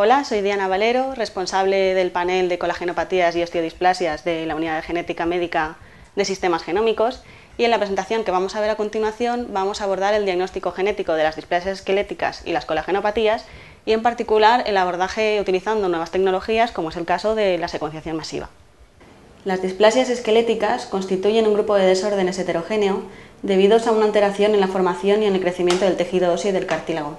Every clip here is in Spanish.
Hola, soy Diana Valero, responsable del panel de colagenopatías y osteodisplasias de la Unidad de Genética Médica de Sistemas Genómicos, y en la presentación que vamos a ver a continuación vamos a abordar el diagnóstico genético de las displasias esqueléticas y las colagenopatías, y en particular el abordaje utilizando nuevas tecnologías como es el caso de la secuenciación masiva. Las displasias esqueléticas constituyen un grupo de desórdenes heterogéneo debidos a una alteración en la formación y en el crecimiento del tejido óseo y del cartílago.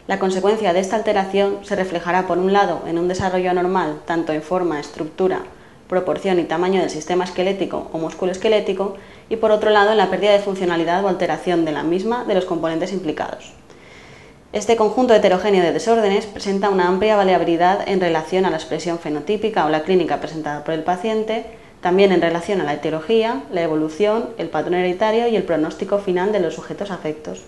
La consecuencia de esta alteración se reflejará, por un lado, en un desarrollo anormal, tanto en forma, estructura, proporción y tamaño del sistema esquelético o musculoesquelético, y por otro lado, en la pérdida de funcionalidad o alteración de la misma de los componentes implicados. Este conjunto heterogéneo de desórdenes presenta una amplia variabilidad en relación a la expresión fenotípica o la clínica presentada por el paciente, también en relación a la etiología, la evolución, el patrón hereditario y el pronóstico final de los sujetos afectos.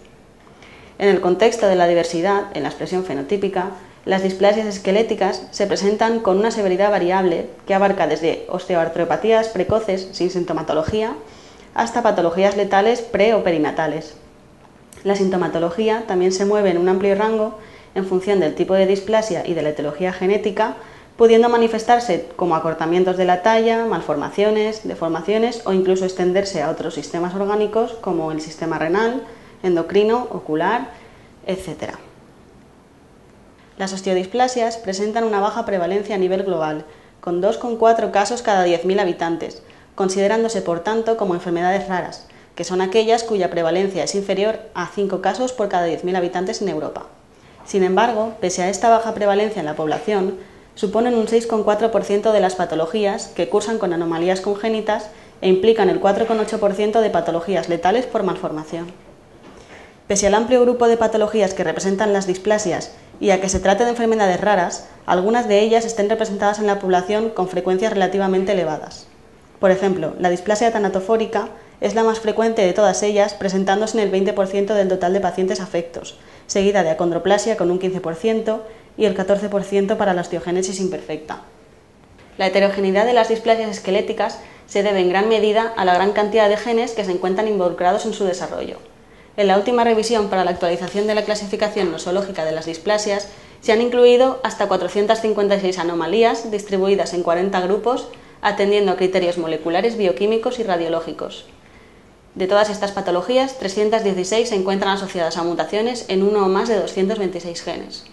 En el contexto de la diversidad en la expresión fenotípica, las displasias esqueléticas se presentan con una severidad variable que abarca desde osteoartropatías precoces sin sintomatología hasta patologías letales pre o perinatales. La sintomatología también se mueve en un amplio rango en función del tipo de displasia y de la etiología genética, pudiendo manifestarse como acortamientos de la talla, malformaciones, deformaciones o incluso extenderse a otros sistemas orgánicos como el sistema renal, endocrino, ocular, etc. Las osteodisplasias presentan una baja prevalencia a nivel global, con 2,4 casos cada 10.000 habitantes, considerándose por tanto como enfermedades raras, que son aquellas cuya prevalencia es inferior a 5 casos por cada 10.000 habitantes en Europa. Sin embargo, pese a esta baja prevalencia en la población, suponen un 6,4% de las patologías que cursan con anomalías congénitas e implican el 4,8% de patologías letales por malformación. Pese al amplio grupo de patologías que representan las displasias y a que se trate de enfermedades raras, algunas de ellas estén representadas en la población con frecuencias relativamente elevadas. Por ejemplo, la displasia tanatofórica es la más frecuente de todas ellas, presentándose en el 20% del total de pacientes afectos, seguida de acondroplasia con un 15% y el 14% para la osteogénesis imperfecta. La heterogeneidad de las displasias esqueléticas se debe en gran medida a la gran cantidad de genes que se encuentran involucrados en su desarrollo. En la última revisión para la actualización de la clasificación nosológica de las displasias se han incluido hasta 456 anomalías distribuidas en 40 grupos, atendiendo a criterios moleculares, bioquímicos y radiológicos. De todas estas patologías, 316 se encuentran asociadas a mutaciones en uno o más de 226 genes.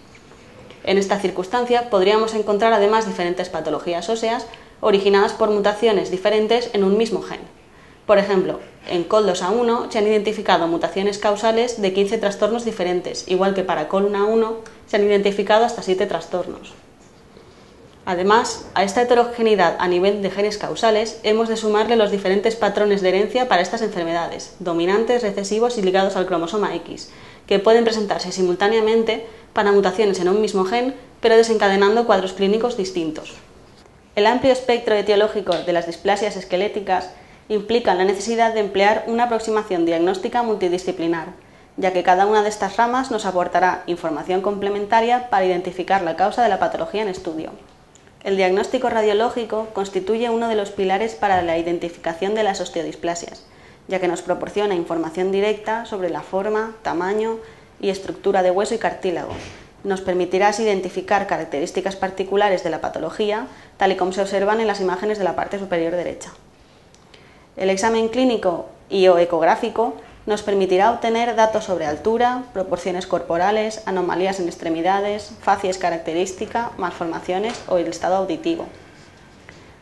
En esta circunstancia podríamos encontrar además diferentes patologías óseas originadas por mutaciones diferentes en un mismo gen. Por ejemplo, en COL2A1 se han identificado mutaciones causales de 15 trastornos diferentes, igual que para COL1A1 se han identificado hasta 7 trastornos. Además, a esta heterogeneidad a nivel de genes causales hemos de sumarle los diferentes patrones de herencia para estas enfermedades, dominantes, recesivos y ligados al cromosoma X, que pueden presentarse simultáneamente para mutaciones en un mismo gen, pero desencadenando cuadros clínicos distintos. El amplio espectro etiológico de las displasias esqueléticas implica la necesidad de emplear una aproximación diagnóstica multidisciplinar, ya que cada una de estas ramas nos aportará información complementaria para identificar la causa de la patología en estudio. El diagnóstico radiológico constituye uno de los pilares para la identificación de las osteodisplasias, ya que nos proporciona información directa sobre la forma, tamaño y estructura de hueso y cartílago. Nos permitirá así identificar características particulares de la patología, tal y como se observan en las imágenes de la parte superior derecha. El examen clínico y/o ecográfico nos permitirá obtener datos sobre altura, proporciones corporales, anomalías en extremidades, facies característica, malformaciones o el estado auditivo.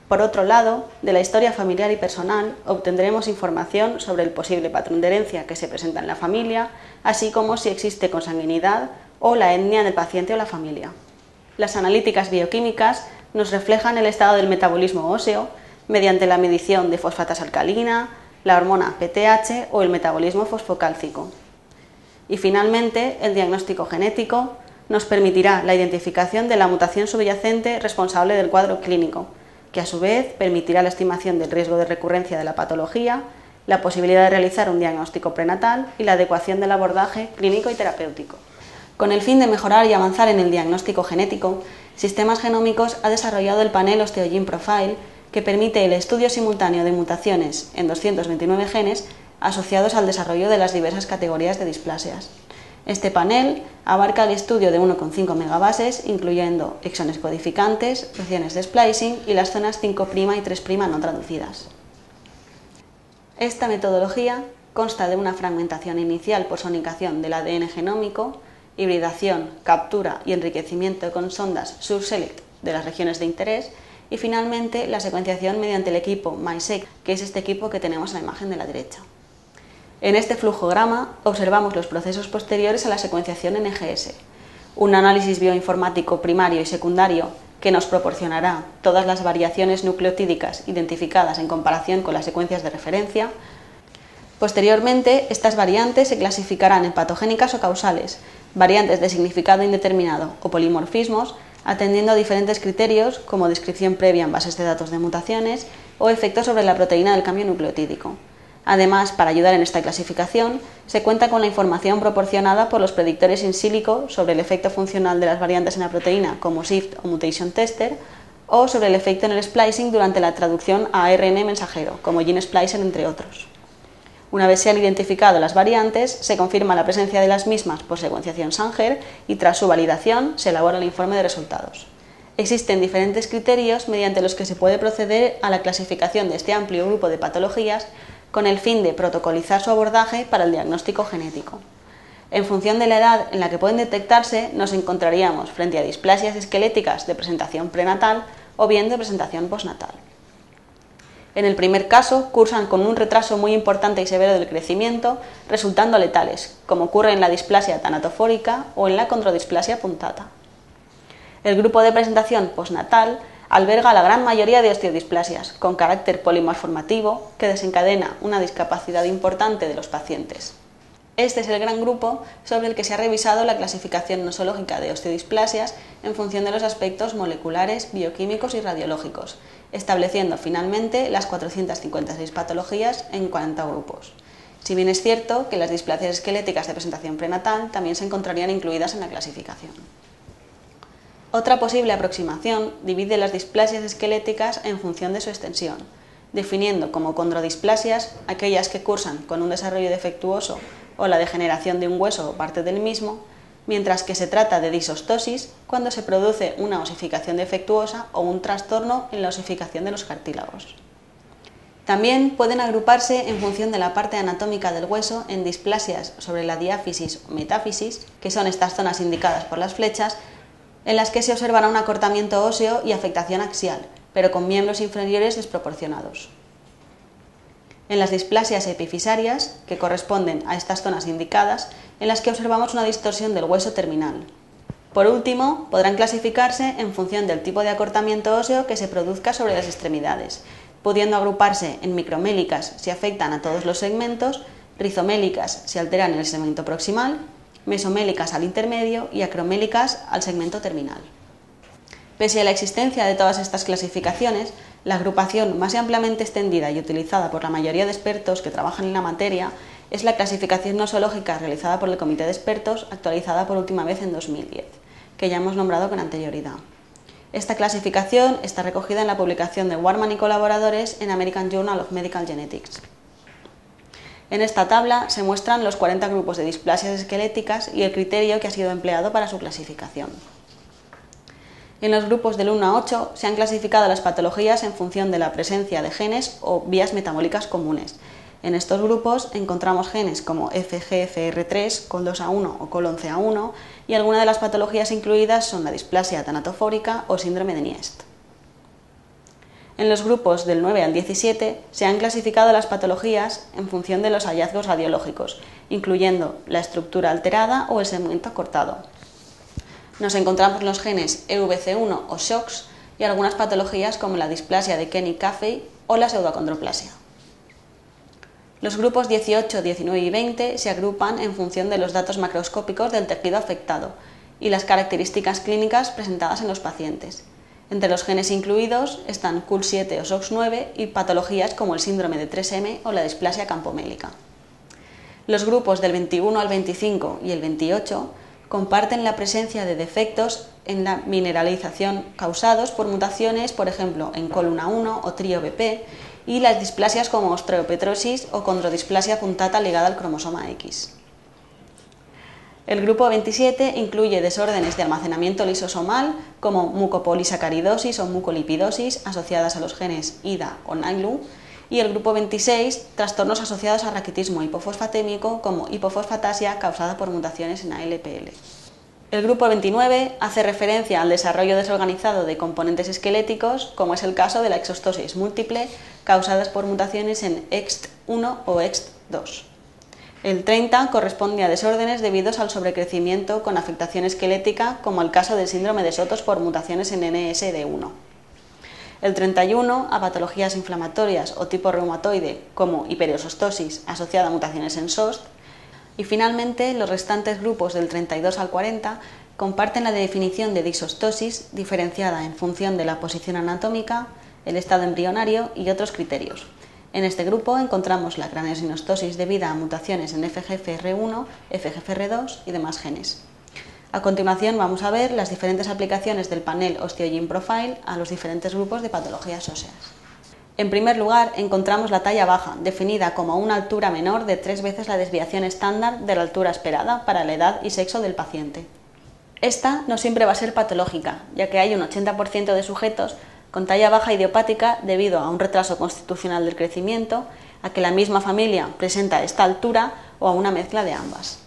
Por otro lado, de la historia familiar y personal obtendremos información sobre el posible patrón de herencia que se presenta en la familia, así como si existe consanguinidad o la etnia del paciente o la familia. Las analíticas bioquímicas nos reflejan el estado del metabolismo óseo mediante la medición de fosfatasa alcalina, la hormona PTH o el metabolismo fosfocálcico. Y finalmente, el diagnóstico genético nos permitirá la identificación de la mutación subyacente responsable del cuadro clínico, que a su vez permitirá la estimación del riesgo de recurrencia de la patología, la posibilidad de realizar un diagnóstico prenatal y la adecuación del abordaje clínico y terapéutico. Con el fin de mejorar y avanzar en el diagnóstico genético, Sistemas Genómicos ha desarrollado el panel OsteoGene Profile, que permite el estudio simultáneo de mutaciones en 229 genes asociados al desarrollo de las diversas categorías de displasias. Este panel abarca el estudio de 1,5 megabases, incluyendo exones codificantes, regiones de splicing y las zonas 5' y 3' no traducidas. Esta metodología consta de una fragmentación inicial por sonicación del ADN genómico, hibridación, captura y enriquecimiento con sondas SurSelect de las regiones de interés y finalmente la secuenciación mediante el equipo MySeq, que es este equipo que tenemos en la imagen de la derecha. En este flujograma observamos los procesos posteriores a la secuenciación NGS, un análisis bioinformático primario y secundario que nos proporcionará todas las variaciones nucleotídicas identificadas en comparación con las secuencias de referencia. Posteriormente, estas variantes se clasificarán en patogénicas o causales, variantes de significado indeterminado o polimorfismos, atendiendo a diferentes criterios como descripción previa en bases de datos de mutaciones o efectos sobre la proteína del cambio nucleotídico. Además, para ayudar en esta clasificación, se cuenta con la información proporcionada por los predictores in silico sobre el efecto funcional de las variantes en la proteína, como SIFT o Mutation Tester, o sobre el efecto en el splicing durante la traducción a ARN mensajero, como GeneSplicer, entre otros. Una vez se han identificado las variantes, se confirma la presencia de las mismas por secuenciación Sanger y tras su validación se elabora el informe de resultados. Existen diferentes criterios mediante los que se puede proceder a la clasificación de este amplio grupo de patologías con el fin de protocolizar su abordaje para el diagnóstico genético. En función de la edad en la que pueden detectarse, nos encontraríamos frente a displasias esqueléticas de presentación prenatal o bien de presentación postnatal. En el primer caso, cursan con un retraso muy importante y severo del crecimiento, resultando letales, como ocurre en la displasia tanatofórica o en la condrodisplasia punctata. El grupo de presentación postnatal alberga la gran mayoría de osteodisplasias, con carácter polimorformativo, que desencadena una discapacidad importante de los pacientes. Este es el gran grupo sobre el que se ha revisado la clasificación nosológica de osteodisplasias en función de los aspectos moleculares, bioquímicos y radiológicos, estableciendo finalmente las 456 patologías en 40 grupos. Si bien es cierto que las displasias esqueléticas de presentación prenatal también se encontrarían incluidas en la clasificación. Otra posible aproximación divide las displasias esqueléticas en función de su extensión, definiendo como condrodisplasias aquellas que cursan con un desarrollo defectuoso o la degeneración de un hueso o parte del mismo, mientras que se trata de disostosis cuando se produce una osificación defectuosa o un trastorno en la osificación de los cartílagos. También pueden agruparse en función de la parte anatómica del hueso en displasias sobre la diáfisis o metáfisis, que son estas zonas indicadas por las flechas, en las que se observará un acortamiento óseo y afectación axial, pero con miembros inferiores desproporcionados. En las displasias epifisarias, que corresponden a estas zonas indicadas, en las que observamos una distorsión del hueso terminal. Por último, podrán clasificarse en función del tipo de acortamiento óseo que se produzca sobre las extremidades, pudiendo agruparse en micromélicas si afectan a todos los segmentos, rizomélicas si alteran el segmento proximal, mesomélicas al intermedio y acromélicas al segmento terminal. Pese a la existencia de todas estas clasificaciones, la agrupación más ampliamente extendida y utilizada por la mayoría de expertos que trabajan en la materia es la clasificación nosológica realizada por el Comité de Expertos, actualizada por última vez en 2010, que ya hemos nombrado con anterioridad. Esta clasificación está recogida en la publicación de Warman y colaboradores en American Journal of Medical Genetics. En esta tabla se muestran los 40 grupos de displasias esqueléticas y el criterio que ha sido empleado para su clasificación. En los grupos del 1 a 8 se han clasificado las patologías en función de la presencia de genes o vías metabólicas comunes. En estos grupos encontramos genes como FGFR3, COL2A1 o COL11A1 y algunas de las patologías incluidas son la displasia tanatofórica o síndrome de Niest. En los grupos del 9 al 17 se han clasificado las patologías en función de los hallazgos radiológicos, incluyendo la estructura alterada o el segmento acortado. Nos encontramos los genes EVC1 o SHOX y algunas patologías como la displasia de Kenny-Caffey o la pseudoacondroplasia. Los grupos 18, 19 y 20 se agrupan en función de los datos macroscópicos del tejido afectado y las características clínicas presentadas en los pacientes. Entre los genes incluidos están CUL7 o SOX9 y patologías como el síndrome de 3M o la displasia campomélica. Los grupos del 21 al 25 y el 28 comparten la presencia de defectos en la mineralización causados por mutaciones, por ejemplo, en COL1A1 o TRIO-BP, y las displasias como osteopetrosis o condrodisplasia punctata ligada al cromosoma X. El grupo 27 incluye desórdenes de almacenamiento lisosomal como mucopolisacaridosis o mucolipidosis asociadas a los genes IDA o NAGLU, y el grupo 26 trastornos asociados a raquitismo hipofosfatémico como hipofosfatasia causada por mutaciones en ALPL. El grupo 29 hace referencia al desarrollo desorganizado de componentes esqueléticos, como es el caso de la exostosis múltiple causadas por mutaciones en EXT1 o EXT2. El 30 corresponde a desórdenes debidos al sobrecrecimiento con afectación esquelética, como el caso del síndrome de Sotos por mutaciones en NSD1. El 31 a patologías inflamatorias o tipo reumatoide, como hipereosostosis asociada a mutaciones en SOST. Y finalmente, los restantes grupos del 32 al 40 comparten la definición de disostosis diferenciada en función de la posición anatómica, el estado embrionario y otros criterios. En este grupo encontramos la craneosinostosis debida a mutaciones en FGFR1, FGFR2 y demás genes. A continuación vamos a ver las diferentes aplicaciones del panel OsteoGene Profile a los diferentes grupos de patologías óseas. En primer lugar, encontramos la talla baja, definida como una altura menor de 3 veces la desviación estándar de la altura esperada para la edad y sexo del paciente. Esta no siempre va a ser patológica, ya que hay un 80% de sujetos con talla baja idiopática debido a un retraso constitucional del crecimiento, a que la misma familia presenta esta altura o a una mezcla de ambas.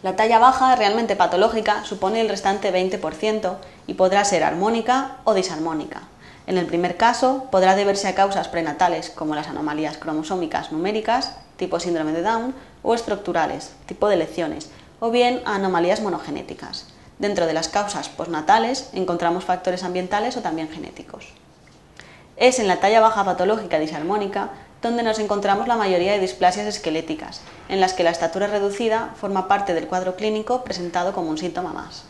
La talla baja realmente patológica supone el restante 20% y podrá ser armónica o disarmónica. En el primer caso, podrá deberse a causas prenatales como las anomalías cromosómicas numéricas, tipo síndrome de Down, o estructurales, tipo de lesiones, o bien a anomalías monogenéticas. Dentro de las causas postnatales encontramos factores ambientales o también genéticos. Es en la talla baja patológica disarmónica donde nos encontramos la mayoría de displasias esqueléticas, en las que la estatura reducida forma parte del cuadro clínico presentado como un síntoma más.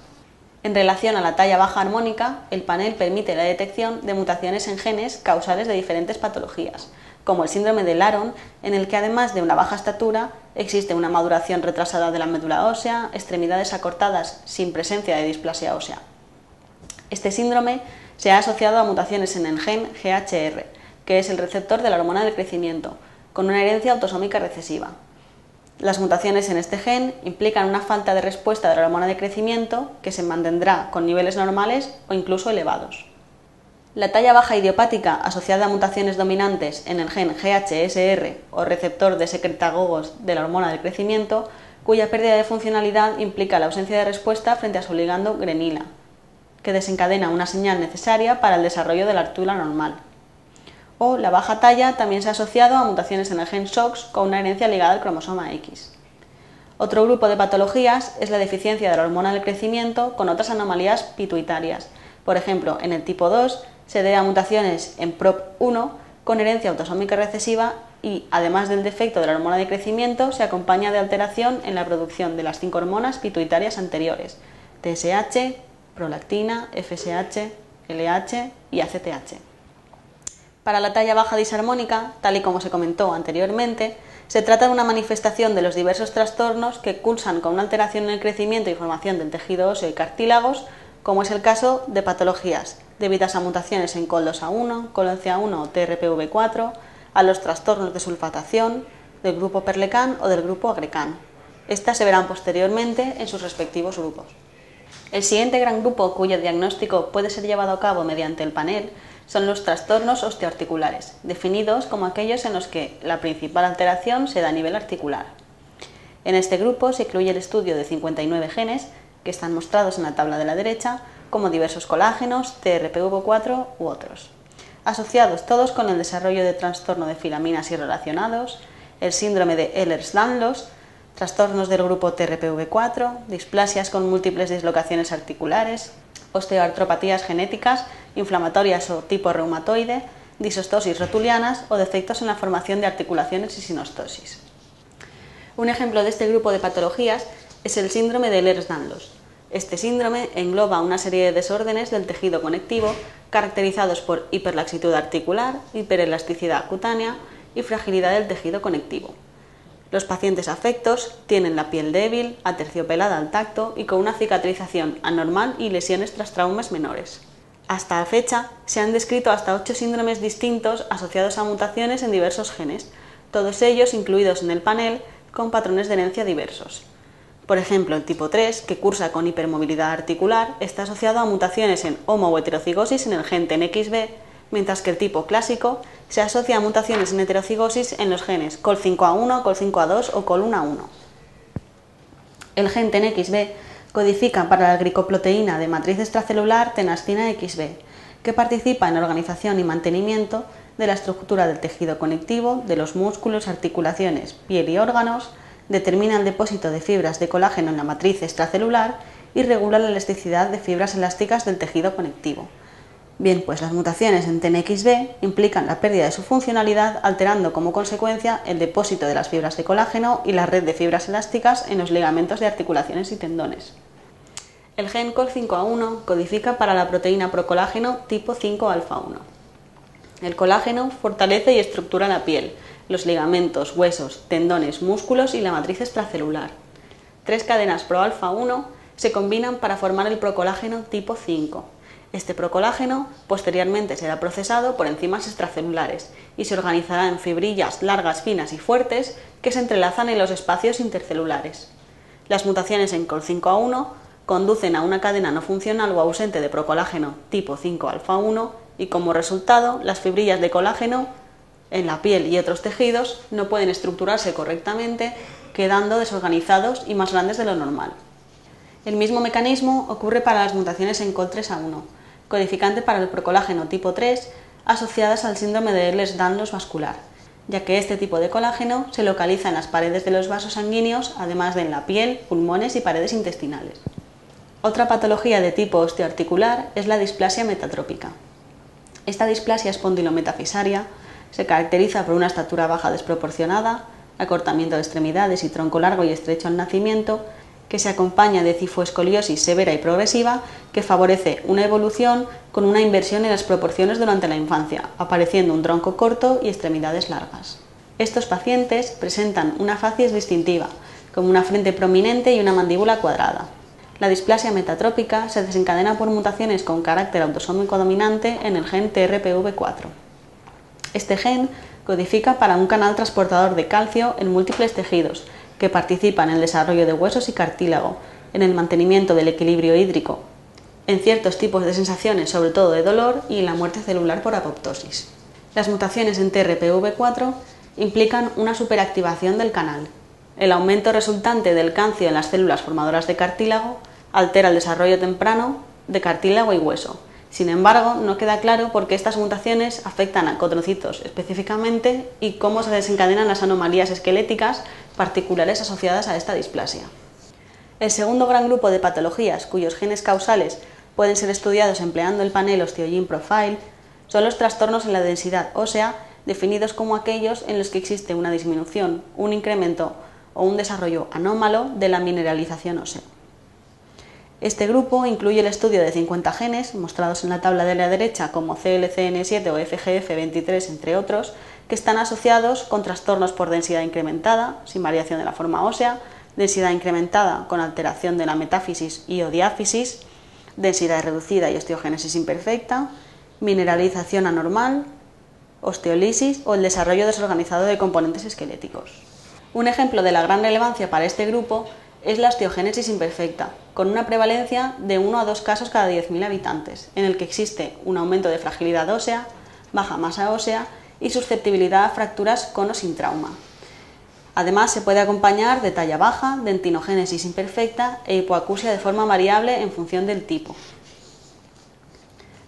En relación a la talla baja armónica, el panel permite la detección de mutaciones en genes causales de diferentes patologías, como el síndrome de Laron, en el que además de una baja estatura, existe una maduración retrasada de la médula ósea, extremidades acortadas sin presencia de displasia ósea. Este síndrome se ha asociado a mutaciones en el gen GHR, que es el receptor de la hormona del crecimiento, con una herencia autosómica recesiva. Las mutaciones en este gen implican una falta de respuesta de la hormona de crecimiento que se mantendrá con niveles normales o incluso elevados. La talla baja idiopática asociada a mutaciones dominantes en el gen GHSR o receptor de secretagogos de la hormona del crecimiento, cuya pérdida de funcionalidad implica la ausencia de respuesta frente a su ligando grenila, que desencadena una señal necesaria para el desarrollo de la altura normal. O la baja talla también se ha asociado a mutaciones en el gen SOX con una herencia ligada al cromosoma X. Otro grupo de patologías es la deficiencia de la hormona del crecimiento con otras anomalías pituitarias. Por ejemplo, en el tipo 2 se debe a mutaciones en PROP1 con herencia autosómica recesiva y, además del defecto de la hormona de crecimiento, se acompaña de alteración en la producción de las 5 hormonas pituitarias anteriores, TSH, prolactina, FSH, LH y ACTH. Para la talla baja disarmónica, tal y como se comentó anteriormente, se trata de una manifestación de los diversos trastornos que cursan con una alteración en el crecimiento y formación del tejido óseo y cartílagos, como es el caso de patologías debidas a mutaciones en COL2A1, COL11A1 o TRPV4, a los trastornos de sulfatación, del grupo Perlecan o del grupo Agrecan. Estas se verán posteriormente en sus respectivos grupos. El siguiente gran grupo cuyo diagnóstico puede ser llevado a cabo mediante el panel son los trastornos osteoarticulares, definidos como aquellos en los que la principal alteración se da a nivel articular. En este grupo se incluye el estudio de 59 genes, que están mostrados en la tabla de la derecha, como diversos colágenos, TRPV4 u otros, asociados todos con el desarrollo de trastorno de filaminas y relacionados, el síndrome de Ehlers-Danlos, trastornos del grupo TRPV4, displasias con múltiples dislocaciones articulares, osteoartropatías genéticas, inflamatorias o tipo reumatoide, disostosis rotulianas o defectos en la formación de articulaciones y sinostosis. Un ejemplo de este grupo de patologías es el síndrome de Ehlers-Danlos. Este síndrome engloba una serie de desórdenes del tejido conectivo caracterizados por hiperlaxitud articular, hiperelasticidad cutánea y fragilidad del tejido conectivo. Los pacientes afectos tienen la piel débil, aterciopelada al tacto y con una cicatrización anormal y lesiones tras traumas menores. Hasta la fecha, se han descrito hasta 8 síndromes distintos asociados a mutaciones en diversos genes, todos ellos incluidos en el panel con patrones de herencia diversos. Por ejemplo, el tipo 3, que cursa con hipermovilidad articular, está asociado a mutaciones en homo o heterocigosis en el gen TNXB, mientras que el tipo clásico se asocia a mutaciones en heterocigosis en los genes COL5A1, COL5A2 o COL1A1. El gen TNXB codifica para la glicoproteína de matriz extracelular tenascina XB, que participa en la organización y mantenimiento de la estructura del tejido conectivo, de los músculos, articulaciones, piel y órganos, determina el depósito de fibras de colágeno en la matriz extracelular y regula la elasticidad de fibras elásticas del tejido conectivo. Bien, pues las mutaciones en TNXB implican la pérdida de su funcionalidad, alterando como consecuencia el depósito de las fibras de colágeno y la red de fibras elásticas en los ligamentos de articulaciones y tendones. El gen COL5A1 codifica para la proteína procolágeno tipo 5-alfa-1. El colágeno fortalece y estructura la piel, los ligamentos, huesos, tendones, músculos y la matriz extracelular. 3 cadenas pro-alfa-1 se combinan para formar el procolágeno tipo 5. Este procolágeno posteriormente será procesado por enzimas extracelulares y se organizará en fibrillas largas, finas y fuertes que se entrelazan en los espacios intercelulares. Las mutaciones en COL5A1 conducen a una cadena no funcional o ausente de procolágeno tipo 5-alfa-1 y como resultado las fibrillas de colágeno en la piel y otros tejidos no pueden estructurarse correctamente, quedando desorganizados y más grandes de lo normal. El mismo mecanismo ocurre para las mutaciones en COL3A1, codificante para el procolágeno tipo 3, asociadas al síndrome de Ehlers-Danlos vascular, ya que este tipo de colágeno se localiza en las paredes de los vasos sanguíneos, además de en la piel, pulmones y paredes intestinales. Otra patología de tipo osteoarticular es la displasia metatrópica. Esta displasia espondilometafisaria se caracteriza por una estatura baja desproporcionada, acortamiento de extremidades y tronco largo y estrecho al nacimiento, que se acompaña de cifoescoliosis severa y progresiva que favorece una evolución con una inversión en las proporciones durante la infancia, apareciendo un tronco corto y extremidades largas. Estos pacientes presentan una facies distintiva, como una frente prominente y una mandíbula cuadrada. La displasia metatrópica se desencadena por mutaciones con carácter autosómico dominante en el gen TRPV4. Este gen codifica para un canal transportador de calcio en múltiples tejidos, que participa en el desarrollo de huesos y cartílago, en el mantenimiento del equilibrio hídrico, en ciertos tipos de sensaciones, sobre todo de dolor, y en la muerte celular por apoptosis. Las mutaciones en TRPV4 implican una superactivación del canal. El aumento resultante del calcio en las células formadoras de cartílago altera el desarrollo temprano de cartílago y hueso. Sin embargo, no queda claro por qué estas mutaciones afectan a condrocitos específicamente y cómo se desencadenan las anomalías esqueléticas particulares asociadas a esta displasia. El segundo gran grupo de patologías cuyos genes causales pueden ser estudiados empleando el panel OsteoGene Profile son los trastornos en la densidad ósea, definidos como aquellos en los que existe una disminución, un incremento o un desarrollo anómalo de la mineralización ósea. Este grupo incluye el estudio de 50 genes, mostrados en la tabla de la derecha como CLCN7 o FGF23, entre otros, que están asociados con trastornos por densidad incrementada, sin variación de la forma ósea, densidad incrementada con alteración de la metáfisis y o diáfisis, densidad reducida y osteogénesis imperfecta, mineralización anormal, osteolisis o el desarrollo desorganizado de componentes esqueléticos. Un ejemplo de la gran relevancia para este grupo es la osteogénesis imperfecta, con una prevalencia de 1 a 2 casos cada 10.000 habitantes, en el que existe un aumento de fragilidad ósea, baja masa ósea y susceptibilidad a fracturas con o sin trauma. Además, se puede acompañar de talla baja, dentinogénesis imperfecta e hipoacusia de forma variable en función del tipo.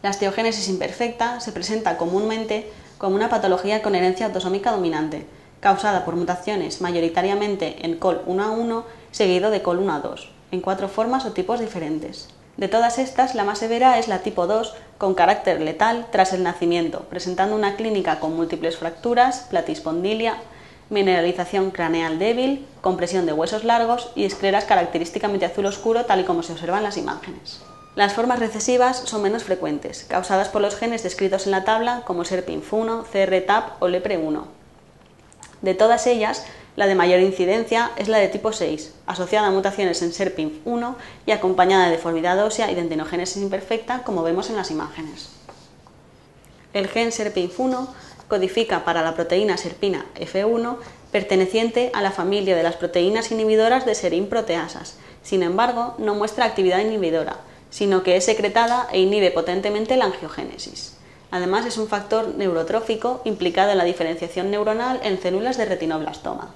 La osteogénesis imperfecta se presenta comúnmente como una patología con herencia autosómica dominante, causada por mutaciones mayoritariamente en COL1A1 seguido de COL1A2, en 4 formas o tipos diferentes. De todas estas, la más severa es la tipo 2, con carácter letal tras el nacimiento, presentando una clínica con múltiples fracturas, platispondilia, mineralización craneal débil, compresión de huesos largos y escleras característicamente azul oscuro, tal y como se observa en las imágenes. Las formas recesivas son menos frecuentes, causadas por los genes descritos en la tabla como SERPINF1, CRTAP o LEPRE1. De todas ellas, la de mayor incidencia es la de tipo 6, asociada a mutaciones en SERPINF1 y acompañada de deformidad ósea y dentinogénesis imperfecta, como vemos en las imágenes. El gen SERPINF1 codifica para la proteína serpina F1 perteneciente a la familia de las proteínas inhibidoras de serin proteasas. Sin embargo, no muestra actividad inhibidora, sino que es secretada e inhibe potentemente la angiogénesis. Además, es un factor neurotrófico implicado en la diferenciación neuronal en células de retinoblastoma.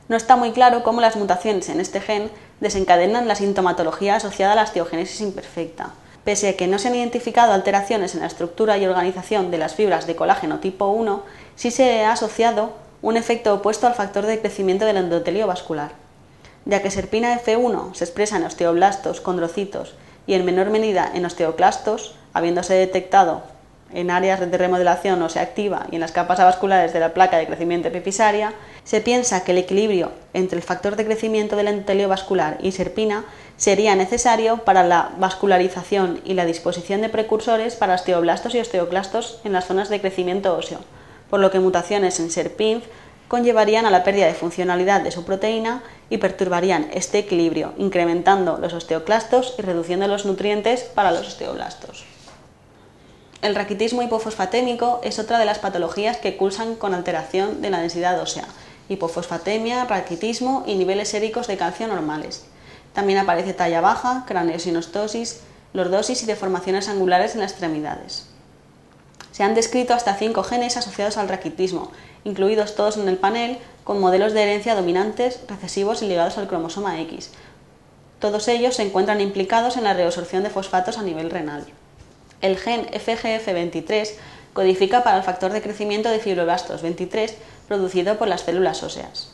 No está muy claro cómo las mutaciones en este gen desencadenan la sintomatología asociada a la osteogénesis imperfecta. Pese a que no se han identificado alteraciones en la estructura y organización de las fibras de colágeno tipo 1, sí se ha asociado un efecto opuesto al factor de crecimiento del endotelio vascular. Ya que serpina F1 se expresa en osteoblastos, condrocitos y en menor medida en osteoclastos, habiéndose detectado en áreas de remodelación ósea activa y en las capas avasculares de la placa de crecimiento epifisaria, se piensa que el equilibrio entre el factor de crecimiento del endotelio vascular y serpina sería necesario para la vascularización y la disposición de precursores para osteoblastos y osteoclastos en las zonas de crecimiento óseo, por lo que mutaciones en SERPINF conllevarían a la pérdida de funcionalidad de su proteína y perturbarían este equilibrio, incrementando los osteoclastos y reduciendo los nutrientes para los osteoblastos. El raquitismo hipofosfatémico es otra de las patologías que cursan con alteración de la densidad ósea, hipofosfatemia, raquitismo y niveles séricos de calcio normales. También aparece talla baja, craneosinostosis, lordosis y deformaciones angulares en las extremidades. Se han descrito hasta 5 genes asociados al raquitismo, incluidos todos en el panel, con modelos de herencia dominantes, recesivos y ligados al cromosoma X. Todos ellos se encuentran implicados en la reabsorción de fosfatos a nivel renal. El gen FGF23 codifica para el factor de crecimiento de fibroblastos 23 producido por las células óseas.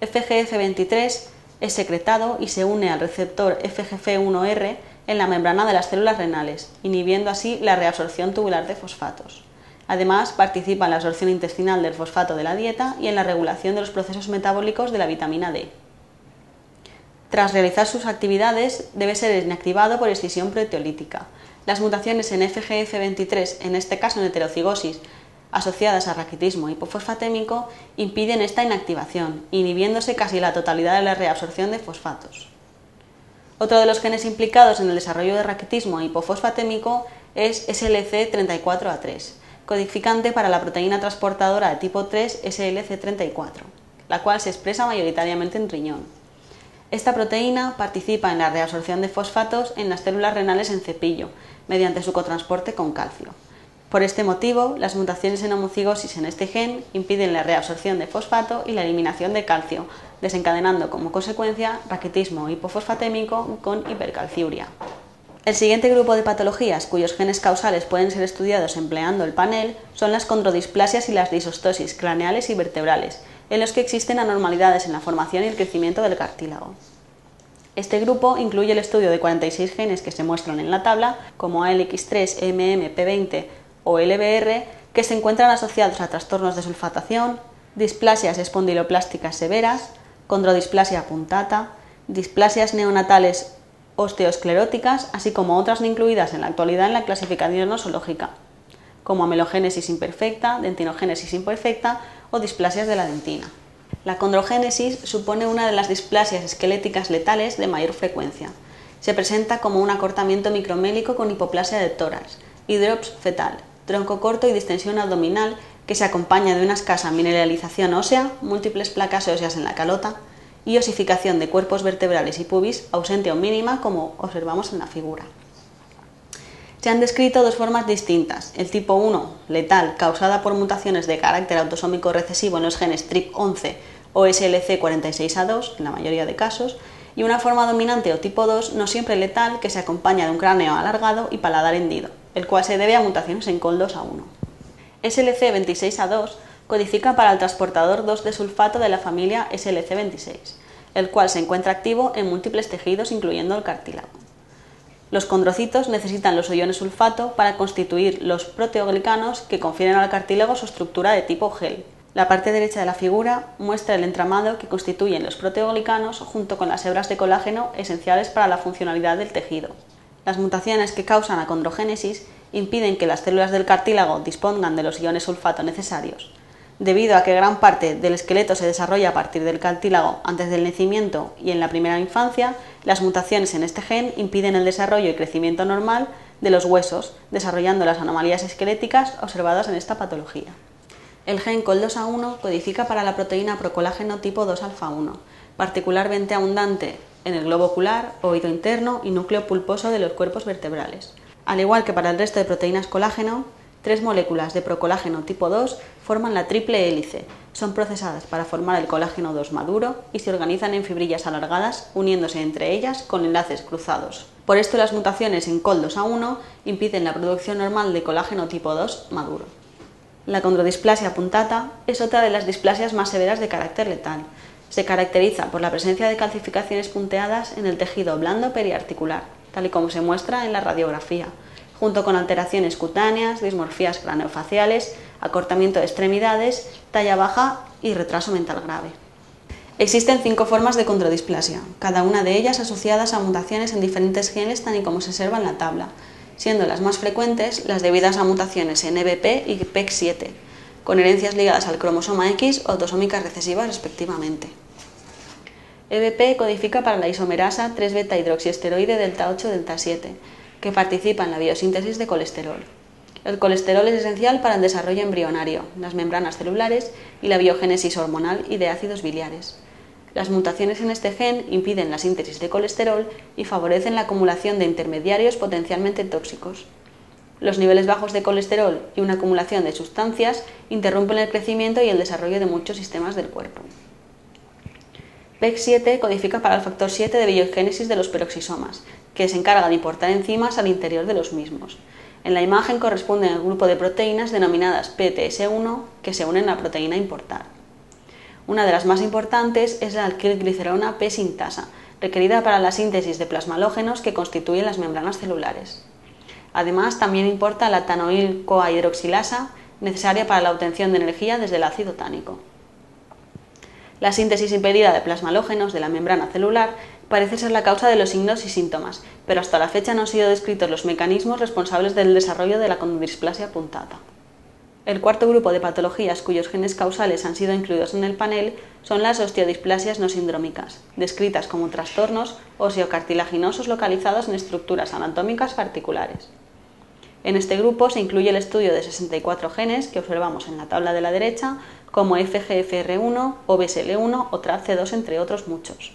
FGF23 es secretado y se une al receptor FGF1R en la membrana de las células renales, inhibiendo así la reabsorción tubular de fosfatos. Además, participa en la absorción intestinal del fosfato de la dieta y en la regulación de los procesos metabólicos de la vitamina D. Tras realizar sus actividades, debe ser inactivado por escisión proteolítica. Las mutaciones en FGF23, en este caso en heterocigosis, asociadas a raquitismo hipofosfatémico, impiden esta inactivación, inhibiéndose casi la totalidad de la reabsorción de fosfatos. Otro de los genes implicados en el desarrollo de raquitismo hipofosfatémico es SLC34A3, codificante para la proteína transportadora de tipo 3 SLC34, la cual se expresa mayoritariamente en riñón. Esta proteína participa en la reabsorción de fosfatos en las células renales en cepillo, mediante su cotransporte con calcio. Por este motivo, las mutaciones en homocigosis en este gen impiden la reabsorción de fosfato y la eliminación de calcio, desencadenando como consecuencia raquitismo hipofosfatémico con hipercalciuria. El siguiente grupo de patologías cuyos genes causales pueden ser estudiados empleando el panel son las condrodisplasias y las disostosis craneales y vertebrales, en los que existen anormalidades en la formación y el crecimiento del cartílago. Este grupo incluye el estudio de 46 genes que se muestran en la tabla, como ALX3, MM, P20 o LBR, que se encuentran asociados a trastornos de sulfatación, displasias espondiloplásticas severas, condrodisplasia puntata, displasias neonatales osteoescleróticas, así como otras no incluidas en la actualidad en la clasificación nosológica, como amelogénesis imperfecta, dentinogénesis imperfecta o displasias de la dentina. La condrogénesis supone una de las displasias esqueléticas letales de mayor frecuencia. Se presenta como un acortamiento micromélico con hipoplasia de tórax, hidrops fetal, tronco corto y distensión abdominal que se acompaña de una escasa mineralización ósea, múltiples placas óseas en la calota y osificación de cuerpos vertebrales y pubis ausente o mínima, como observamos en la figura. Se han descrito dos formas distintas, el tipo 1, letal, causada por mutaciones de carácter autosómico recesivo en los genes TRIP11 o SLC46A2, en la mayoría de casos, y una forma dominante o tipo 2, no siempre letal, que se acompaña de un cráneo alargado y paladar hendido, el cual se debe a mutaciones en COL2A1. SLC26A2 codifica para el transportador 2 de sulfato de la familia SLC26, el cual se encuentra activo en múltiples tejidos, incluyendo el cartílago. Los condrocitos necesitan los iones sulfato para constituir los proteoglicanos que confieren al cartílago su estructura de tipo gel. La parte derecha de la figura muestra el entramado que constituyen los proteoglicanos junto con las hebras de colágeno esenciales para la funcionalidad del tejido. Las mutaciones que causan acondrogénesis impiden que las células del cartílago dispongan de los iones sulfato necesarios. Debido a que gran parte del esqueleto se desarrolla a partir del cartílago antes del nacimiento y en la primera infancia, las mutaciones en este gen impiden el desarrollo y crecimiento normal de los huesos, desarrollando las anomalías esqueléticas observadas en esta patología. El gen COL2A1 codifica para la proteína procolágeno tipo 2-alfa-1, particularmente abundante en el globo ocular, oído interno y núcleo pulposo de los cuerpos vertebrales. Al igual que para el resto de proteínas colágeno, 3 moléculas de procolágeno tipo 2 forman la triple hélice, son procesadas para formar el colágeno 2 maduro y se organizan en fibrillas alargadas, uniéndose entre ellas con enlaces cruzados. Por esto las mutaciones en COL2A1 impiden la producción normal de colágeno tipo 2 maduro. La condrodisplasia puntata es otra de las displasias más severas de carácter letal. Se caracteriza por la presencia de calcificaciones punteadas en el tejido blando periarticular, tal y como se muestra en la radiografía, junto con alteraciones cutáneas, dismorfías craneofaciales, acortamiento de extremidades, talla baja y retraso mental grave. Existen 5 formas de condrodisplasia, cada una de ellas asociadas a mutaciones en diferentes genes, tal y como se observa en la tabla, siendo las más frecuentes las debidas a mutaciones en EBP y PEC7, con herencias ligadas al cromosoma X o autosómicas recesivas respectivamente. EBP codifica para la isomerasa 3-beta-hidroxiesteroide delta 8 delta 7, que participa en la biosíntesis de colesterol. El colesterol es esencial para el desarrollo embrionario, las membranas celulares y la biogénesis hormonal y de ácidos biliares. Las mutaciones en este gen impiden la síntesis de colesterol y favorecen la acumulación de intermediarios potencialmente tóxicos. Los niveles bajos de colesterol y una acumulación de sustancias interrumpen el crecimiento y el desarrollo de muchos sistemas del cuerpo. PEC7 codifica para el factor 7 de biogénesis de los peroxisomas, que se encarga de importar enzimas al interior de los mismos. En la imagen corresponden al grupo de proteínas denominadas PTS1 que se unen a la proteína a importar. Una de las más importantes es la alquilglicerona P-sintasa, requerida para la síntesis de plasmalógenos que constituyen las membranas celulares. Además, también importa la tanoil-CoA hidroxilasa, necesaria para la obtención de energía desde el ácido tánico. La síntesis impedida de plasmalógenos de la membrana celular parece ser la causa de los signos y síntomas, pero hasta la fecha no han sido descritos los mecanismos responsables del desarrollo de la condrodisplasia puntata. El cuarto grupo de patologías cuyos genes causales han sido incluidos en el panel son las osteodisplasias no sindrómicas, descritas como trastornos oseocartilaginosos localizados en estructuras anatómicas particulares. En este grupo se incluye el estudio de 64 genes que observamos en la tabla de la derecha, como FGFR1, OBSL1 o TRPC2, entre otros muchos.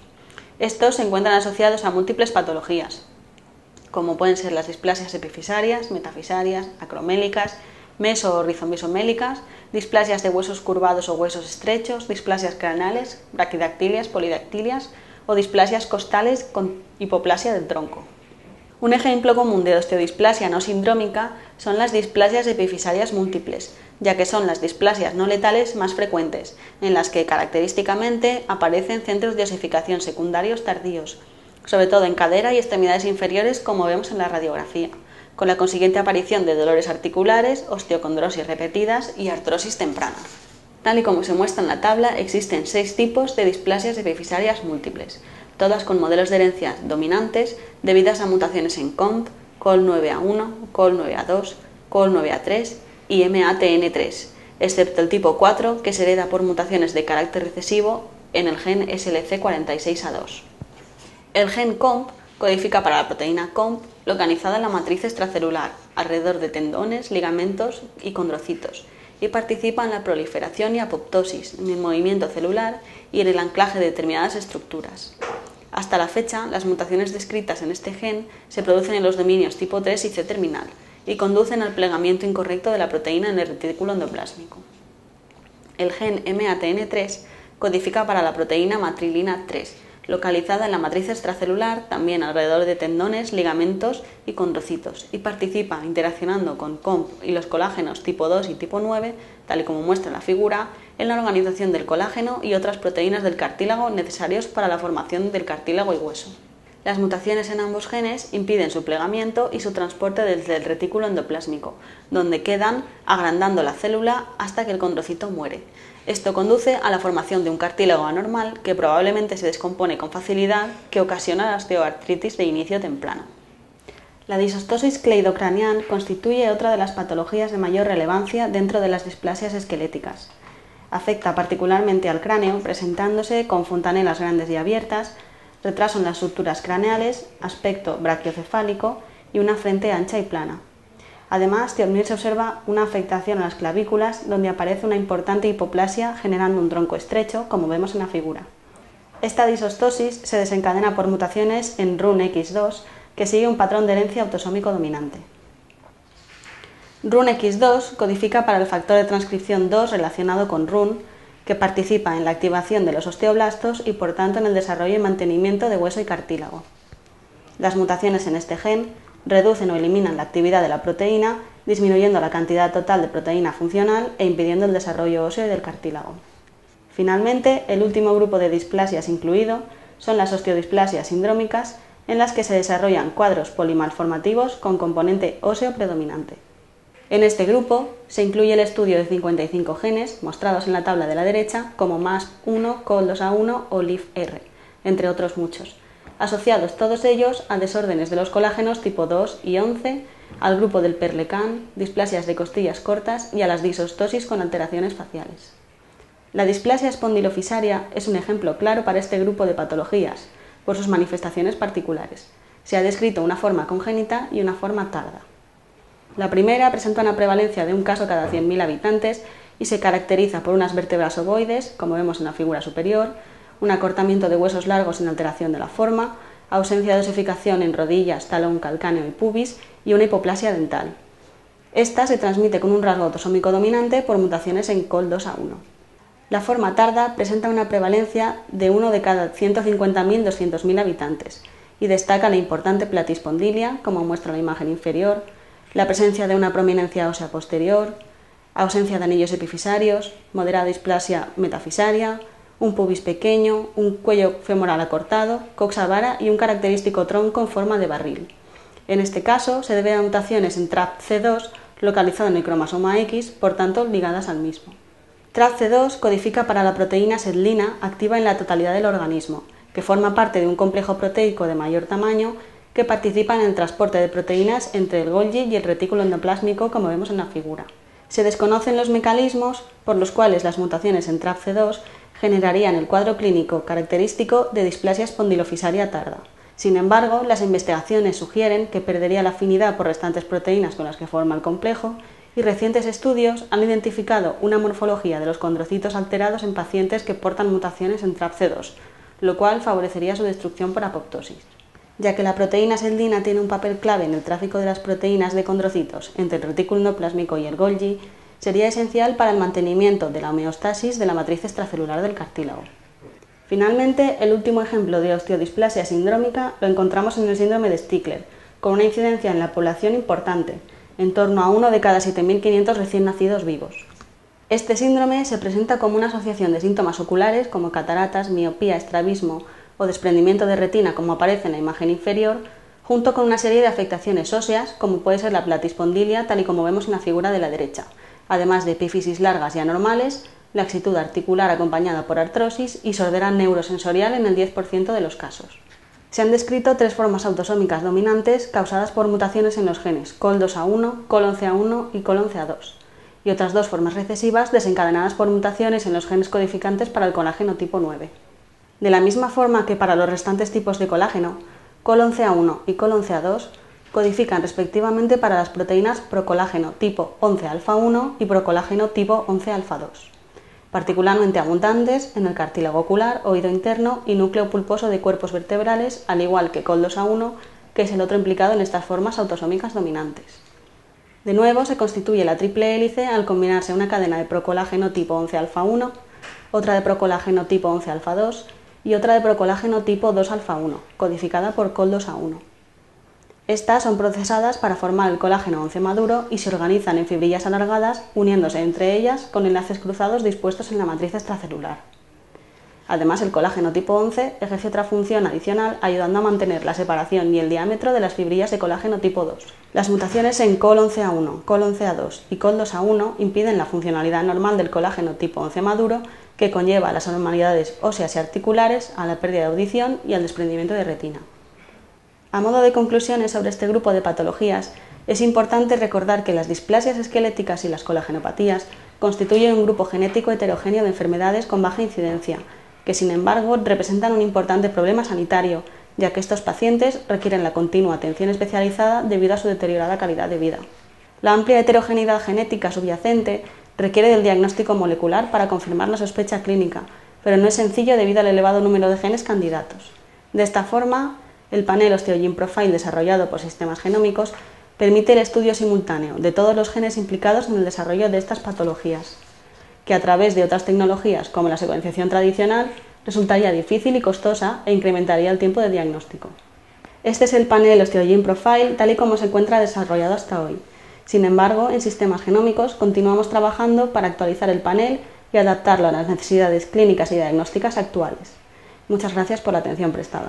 Estos se encuentran asociados a múltiples patologías, como pueden ser las displasias epifisarias, metafisarias, acromélicas, meso o rizomesomélicas, displasias de huesos curvados o huesos estrechos, displasias craneales, braquidactilias, polidactilias o displasias costales con hipoplasia del tronco. Un ejemplo común de osteodisplasia no sindrómica son las displasias epifisarias múltiples, ya que son las displasias no letales más frecuentes, en las que característicamente aparecen centros de osificación secundarios tardíos, sobre todo en cadera y extremidades inferiores, como vemos en la radiografía, con la consiguiente aparición de dolores articulares, osteocondrosis repetidas y artrosis temprana. Tal y como se muestra en la tabla, existen 6 tipos de displasias epifisarias múltiples, todas con modelos de herencia dominantes debidas a mutaciones en COMP, COL9A1, COL9A2, COL9A3 y MATN3, excepto el tipo 4, que se hereda por mutaciones de carácter recesivo en el gen SLC46A2. El gen COMP codifica para la proteína COMP localizada en la matriz extracelular, alrededor de tendones, ligamentos y condrocitos, y participa en la proliferación y apoptosis, en el movimiento celular y en el anclaje de determinadas estructuras. Hasta la fecha, las mutaciones descritas en este gen se producen en los dominios tipo 3 y C terminal y conducen al plegamiento incorrecto de la proteína en el retículo endoplásmico. El gen MATN3 codifica para la proteína matrilina 3, localizada en la matriz extracelular, también alrededor de tendones, ligamentos y condrocitos, y participa, interaccionando con COMP y los colágenos tipo 2 y tipo 9, tal y como muestra la figura, en la organización del colágeno y otras proteínas del cartílago necesarios para la formación del cartílago y hueso. Las mutaciones en ambos genes impiden su plegamiento y su transporte desde el retículo endoplásmico, donde quedan agrandando la célula hasta que el condrocito muere. Esto conduce a la formación de un cartílago anormal que probablemente se descompone con facilidad, que ocasiona la osteoartritis de inicio temprano. La disostosis cleidocraneal constituye otra de las patologías de mayor relevancia dentro de las displasias esqueléticas. Afecta particularmente al cráneo, presentándose con fontanelas grandes y abiertas, retraso en las suturas craneales, aspecto brachiocefálico y una frente ancha y plana. Además, también se observa una afectación a las clavículas, donde aparece una importante hipoplasia generando un tronco estrecho, como vemos en la figura. Esta disostosis se desencadena por mutaciones en RUNX2, que sigue un patrón de herencia autosómico dominante. RUNX2 codifica para el factor de transcripción 2 relacionado con RUN, que participa en la activación de los osteoblastos y por tanto en el desarrollo y mantenimiento de hueso y cartílago. Las mutaciones en este gen reducen o eliminan la actividad de la proteína, disminuyendo la cantidad total de proteína funcional e impidiendo el desarrollo óseo y del cartílago. Finalmente, el último grupo de displasias incluido son las osteodisplasias sindrómicas, en las que se desarrollan cuadros polimalformativos con componente óseo predominante. En este grupo se incluye el estudio de 55 genes, mostrados en la tabla de la derecha, como MASP1, COL2A1 o LIFR, entre otros muchos, asociados todos ellos a desórdenes de los colágenos tipo 2 y 11, al grupo del Perlecan, displasias de costillas cortas y a las disostosis con alteraciones faciales. La displasia espondilofisaria es un ejemplo claro para este grupo de patologías, por sus manifestaciones particulares. Se ha descrito una forma congénita y una forma tarda. La primera presenta una prevalencia de un caso cada 100.000 habitantes y se caracteriza por unas vértebras ovoides, como vemos en la figura superior, un acortamiento de huesos largos sin alteración de la forma, ausencia de osificación en rodillas, talón, calcáneo y pubis y una hipoplasia dental. Esta se transmite con un rasgo autosómico dominante por mutaciones en COL2A1. La forma tarda presenta una prevalencia de 1 de cada 150.000-200.000 habitantes y destaca la importante platispondilia, como muestra la imagen inferior, la presencia de una prominencia ósea posterior, ausencia de anillos epifisarios, moderada displasia metafisaria, un pubis pequeño, un cuello femoral acortado, coxa vara y un característico tronco en forma de barril. En este caso se debe a mutaciones en TRAPC2 localizado en el cromosoma X, por tanto ligadas al mismo. TRAPC2 codifica para la proteína setlina activa en la totalidad del organismo, que forma parte de un complejo proteico de mayor tamaño que participa en el transporte de proteínas entre el Golgi y el retículo endoplásmico, como vemos en la figura. Se desconocen los mecanismos por los cuales las mutaciones en TRAPC2 generarían el cuadro clínico característico de displasia espondilofisaria tarda. Sin embargo, las investigaciones sugieren que perdería la afinidad por restantes proteínas con las que forma el complejo y recientes estudios han identificado una morfología de los condrocitos alterados en pacientes que portan mutaciones en TRAPC2, lo cual favorecería su destrucción por apoptosis. Ya que la proteína setlina tiene un papel clave en el tráfico de las proteínas de condrocitos entre el retículo endoplásmico y el Golgi, sería esencial para el mantenimiento de la homeostasis de la matriz extracelular del cartílago. Finalmente, el último ejemplo de osteodisplasia sindrómica lo encontramos en el síndrome de Stickler, con una incidencia en la población importante, en torno a 1 de cada 7.500 recién nacidos vivos. Este síndrome se presenta como una asociación de síntomas oculares como cataratas, miopía, estrabismo o desprendimiento de retina, como aparece en la imagen inferior, junto con una serie de afectaciones óseas, como puede ser la platispondilia, tal y como vemos en la figura de la derecha, además de epífisis largas y anormales, laxitud articular acompañada por artrosis y sordera neurosensorial en el 10% de los casos. Se han descrito 3 formas autosómicas dominantes causadas por mutaciones en los genes COL2A1, COL11A1 y COL11A2, y otras 2 formas recesivas desencadenadas por mutaciones en los genes codificantes para el colágeno tipo 9. De la misma forma que para los restantes tipos de colágeno, COL11A1 y COL11A2 codifican respectivamente para las proteínas procolágeno tipo 11-alfa-1 y procolágeno tipo 11-alfa-2, particularmente abundantes en el cartílago ocular, oído interno y núcleo pulposo de cuerpos vertebrales, al igual que COL2A1, que es el otro implicado en estas formas autosómicas dominantes. De nuevo, se constituye la triple hélice al combinarse una cadena de procolágeno tipo 11-alfa-1, otra de procolágeno tipo 11-alfa-2 y otra de procolágeno tipo 2-alfa-1, codificada por COL2A1. Estas son procesadas para formar el colágeno 11 maduro y se organizan en fibrillas alargadas, uniéndose entre ellas con enlaces cruzados dispuestos en la matriz extracelular. Además, el colágeno tipo 11 ejerce otra función adicional, ayudando a mantener la separación y el diámetro de las fibrillas de colágeno tipo 2. Las mutaciones en COL11A1, COL11A2 y COL2A1 impiden la funcionalidad normal del colágeno tipo 11 maduro, que conlleva a las anormalidades óseas y articulares, a la pérdida de audición y al desprendimiento de retina. A modo de conclusiones sobre este grupo de patologías, es importante recordar que las displasias esqueléticas y las colagenopatías constituyen un grupo genético heterogéneo de enfermedades con baja incidencia, que sin embargo representan un importante problema sanitario, ya que estos pacientes requieren la continua atención especializada debido a su deteriorada calidad de vida. La amplia heterogeneidad genética subyacente requiere del diagnóstico molecular para confirmar la sospecha clínica, pero no es sencillo debido al elevado número de genes candidatos. De esta forma, el panel Osteogene Profile desarrollado por Sistemas Genómicos permite el estudio simultáneo de todos los genes implicados en el desarrollo de estas patologías, que a través de otras tecnologías como la secuenciación tradicional resultaría difícil y costosa e incrementaría el tiempo de diagnóstico. Este es el panel Osteogene Profile tal y como se encuentra desarrollado hasta hoy. Sin embargo, en Sistemas Genómicos continuamos trabajando para actualizar el panel y adaptarlo a las necesidades clínicas y diagnósticas actuales. Muchas gracias por la atención prestada.